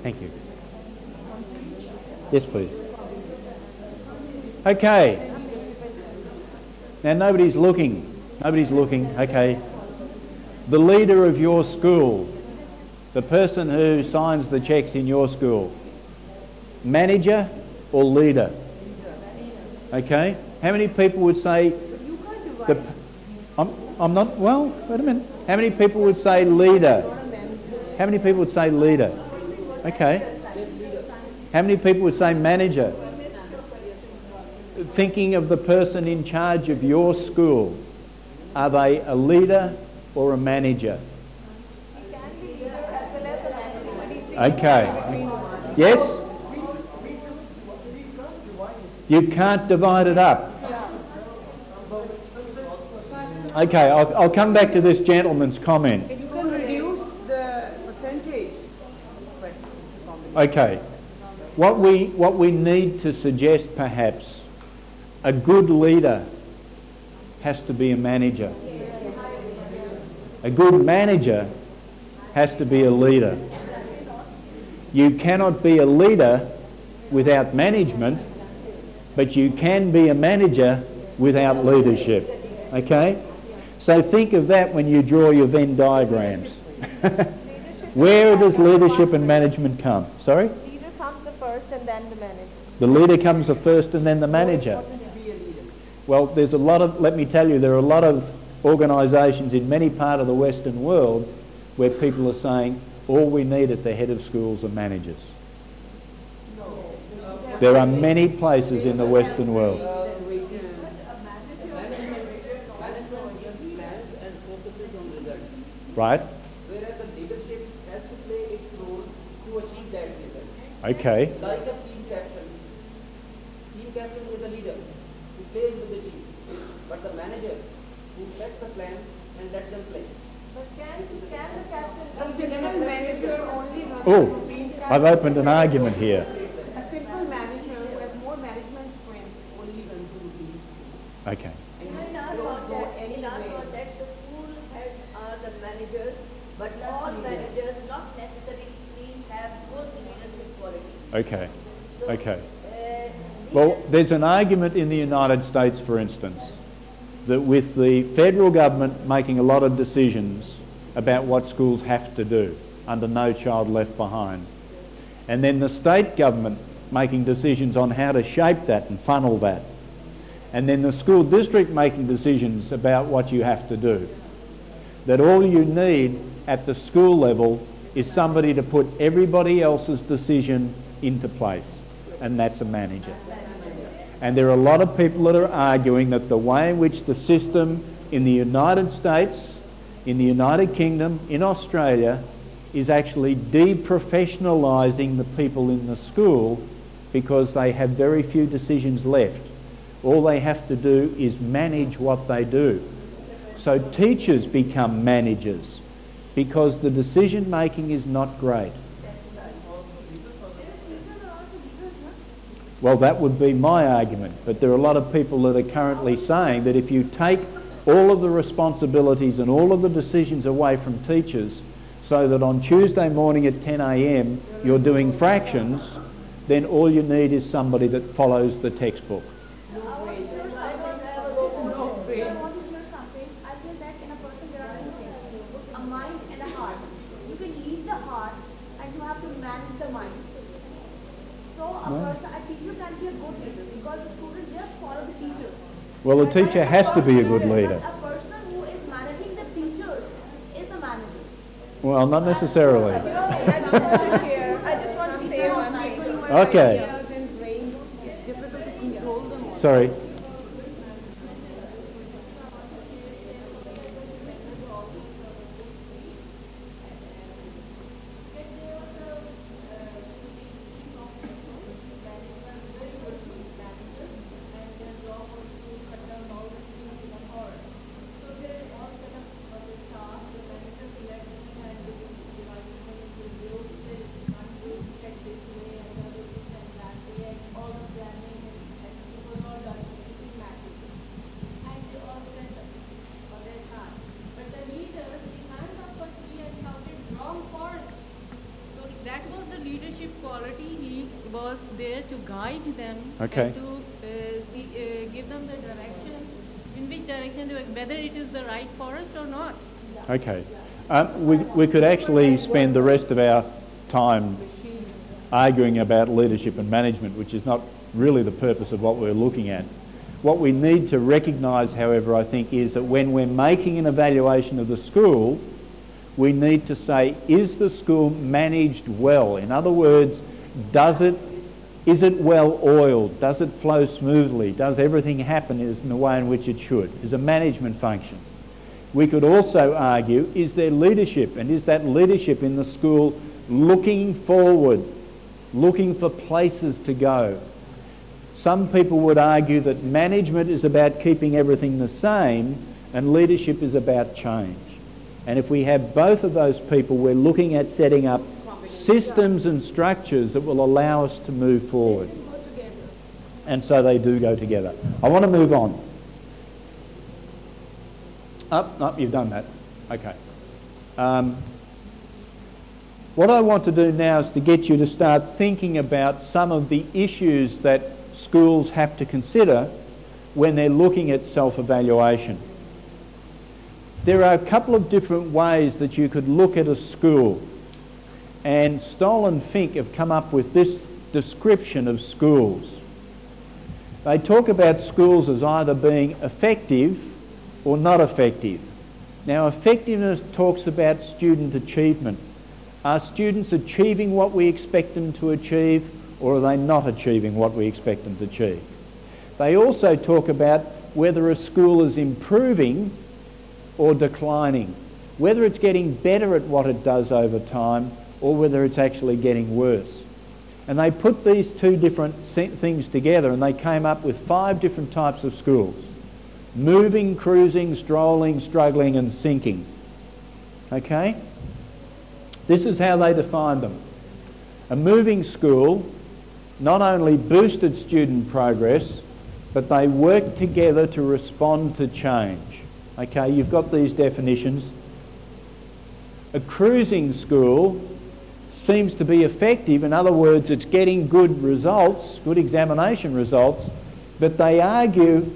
Thank you. Yes, please. Okay. Now, nobody's looking. Nobody's looking. Okay. The leader of your school, the person who signs the cheques in your school, manager or leader? Okay. How many people would say... I'm not... Well, wait a minute. How many people would say leader? How many people would say leader? Okay. How many people would say manager? Thinking of the person in charge of your school, are they a leader or a manager? Okay. Yes? You can't divide it up. Okay, I'll come back to this gentleman's comment. You can reduce the percentage. Okay. What we need to suggest, perhaps, a good leader has to be a manager. A good manager has to be a leader. You cannot be a leader without management, but you can be a manager without leadership. Okay? So think of that when you draw your Venn diagrams. Where does leadership and management come? Sorry? Leader comes the first and then the manager. The leader comes the first and then the manager. Well, there's a lot of, let me tell you, there are a lot of organisations in many parts of the Western world where people are saying all we need at the head of schools are managers. There are many places in the Western world. Right? Whereas the leadership has to play its role to achieve that result. Okay. Like a team captain. Team captain is a leader who plays with the team. But the manager who sets the plan and lets them play. But can the captain... A simple manager only Oh, I've opened an argument here. A simple manager who has more management strengths only runs the team. Okay. In our context, the school heads are the managers, but all managers not necessarily have good leadership qualities. Okay. So, Okay. Well, there's an argument in the United States, for instance, that with the federal government making a lot of decisions about what schools have to do under No Child Left Behind, and then the state government making decisions on how to shape that and funnel that, and then the school district making decisions about what you have to do, that all you need at the school level is somebody to put everybody else's decision into place, and that's a manager. And there are a lot of people that are arguing that the way in which the system in the United States, in the United Kingdom, in Australia, is actually deprofessionalising the people in the school because they have very few decisions left. All they have to do is manage what they do. So teachers become managers because the decision making is not great. Well, that would be my argument, but there are a lot of people that are currently saying that if you take all of the responsibilities and all of the decisions away from teachers so that on Tuesday morning at 10 a.m. you're doing fractions, then all you need is somebody that follows the textbook. Well, a teacher has to be a good leader. A person who is managing the teachers is a manager. Well, not necessarily. I just want to share. I just want to say one thing. Okay. Sorry. guide them Okay. and to give them the direction, in which direction they work, whether it is the right forest or not. Okay. We could actually spend the rest of our time arguing about leadership and management, which is not really the purpose of what we're looking at. What we need to recognise, however, I think, is that when we're making an evaluation of the school, we need to say, is the school managed well? In other words, is it well oiled? Does it flow smoothly? Does everything happen in the way in which it should? Is a management function. We could also argue, is there leadership, and is that leadership in the school looking forward, looking for places to go? Some people would argue that management is about keeping everything the same and leadership is about change. And if we have both of those people, we're looking at setting up systems and structures that will allow us to move forward. And so they do go together. I want to move on. No, you've done that. Okay. What I want to do now is to get you to start thinking about some of the issues that schools have to consider when they're looking at self-evaluation. There are a couple of different ways that you could look at a school, and Stoll and Fink have come up with this description of schools. They talk about schools as either being effective or not effective. Now, effectiveness talks about student achievement. Are students achieving what we expect them to achieve, or are they not achieving what we expect them to achieve? They also talk about whether a school is improving or declining, whether it's getting better at what it does over time or whether it's actually getting worse. And they put these two different things together and they came up with 5 different types of schools: moving, cruising, strolling, struggling and sinking. Okay? This is how they defined them. A moving school not only boosted student progress, but they worked together to respond to change. Okay, you've got these definitions. A cruising school seems to be effective. In other words, it's getting good results, good examination results, but they argue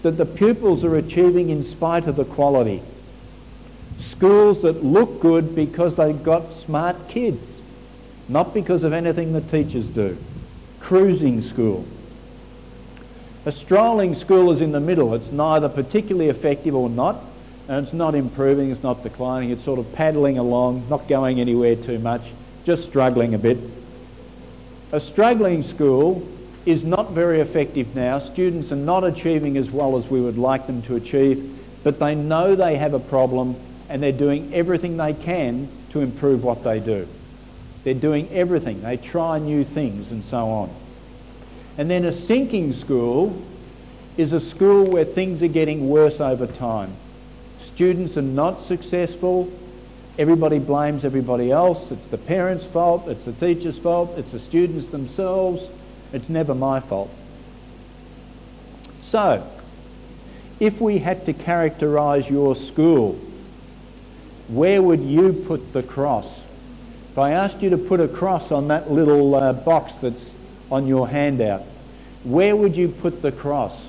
that the pupils are achieving in spite of the quality. Schools that look good because they've got smart kids, not because of anything the teachers do. Cruising school. A strolling school is in the middle. It's neither particularly effective or not, and it's not improving, it's not declining, it's sort of paddling along, not going anywhere too much, just struggling a bit. A struggling school is not very effective now. Students are not achieving as well as we would like them to achieve, but they know they have a problem and they're doing everything they can to improve what they do. They're doing everything. They try new things and so on. And then a sinking school is a school where things are getting worse over time. Students are not successful. Everybody blames everybody else. It's the parents' fault, it's the teacher's fault, it's the students themselves. It's never my fault. So, if we had to characterise your school, where would you put the cross? If I asked you to put a cross on that little box that's on your handout, where would you put the cross?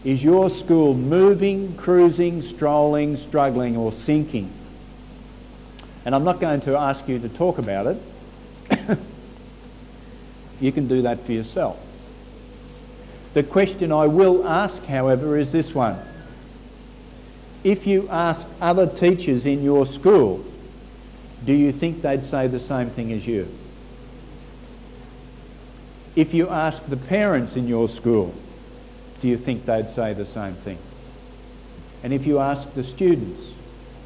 Is your school moving, cruising, strolling, struggling or sinking? And I'm not going to ask you to talk about it. You can do that for yourself. The question I will ask, however, is this one. If you ask other teachers in your school, do you think they'd say the same thing as you? If you ask the parents in your school, do you think they'd say the same thing? And if you ask the students,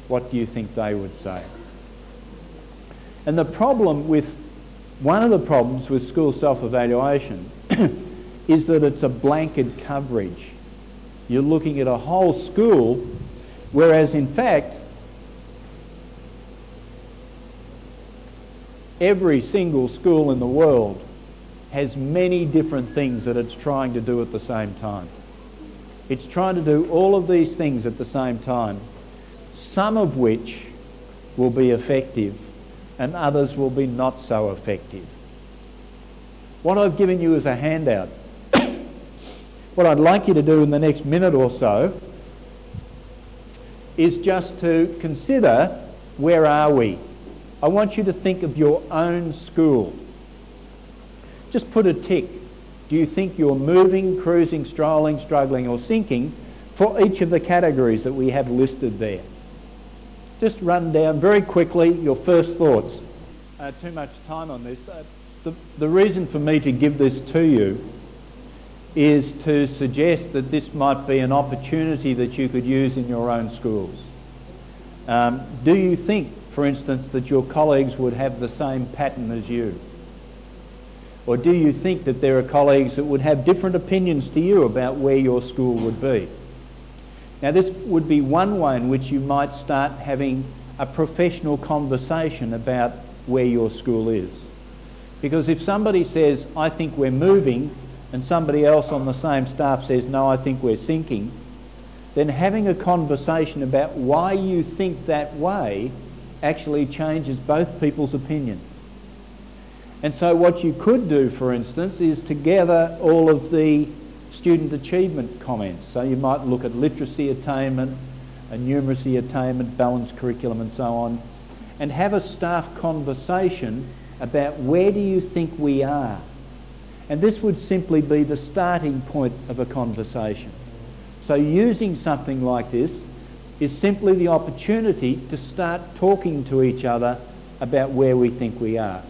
what do you think they would say? And one of the problems with school self-evaluation is that it's a blanket coverage. You're looking at a whole school, whereas in fact, every single school in the world has many different things that it's trying to do at the same time. It's trying to do all of these things at the same time, some of which will be effective and others will be not so effective. What I've given you is a handout. What I'd like you to do in the next minute or so is just to consider, where are we? I want you to think of your own school. Just put a tick. Do you think you're moving, cruising, strolling, struggling or sinking for each of the categories that we have listed there? Just run down very quickly your first thoughts. Too much time on this. The reason for me to give this to you is to suggest that this might be an opportunity that you could use in your own schools. Do you think, for instance, that your colleagues would have the same pattern as you? Or do you think that there are colleagues that would have different opinions to you about where your school would be? Now, this would be one way in which you might start having a professional conversation about where your school is. Because if somebody says, I think we're moving, and somebody else on the same staff says, no, I think we're sinking, then having a conversation about why you think that way actually changes both people's opinion. And so what you could do, for instance, is to gather all of the student achievement comments. So you might look at literacy attainment, numeracy attainment, balanced curriculum and so on, and have a staff conversation about where do you think we are. And this would simply be the starting point of a conversation. So using something like this is simply the opportunity to start talking to each other about where we think we are.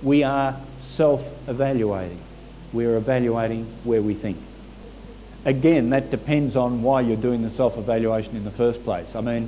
We are self-evaluating. We're evaluating where we think. Again, that depends on why you're doing the self-evaluation in the first place. I mean,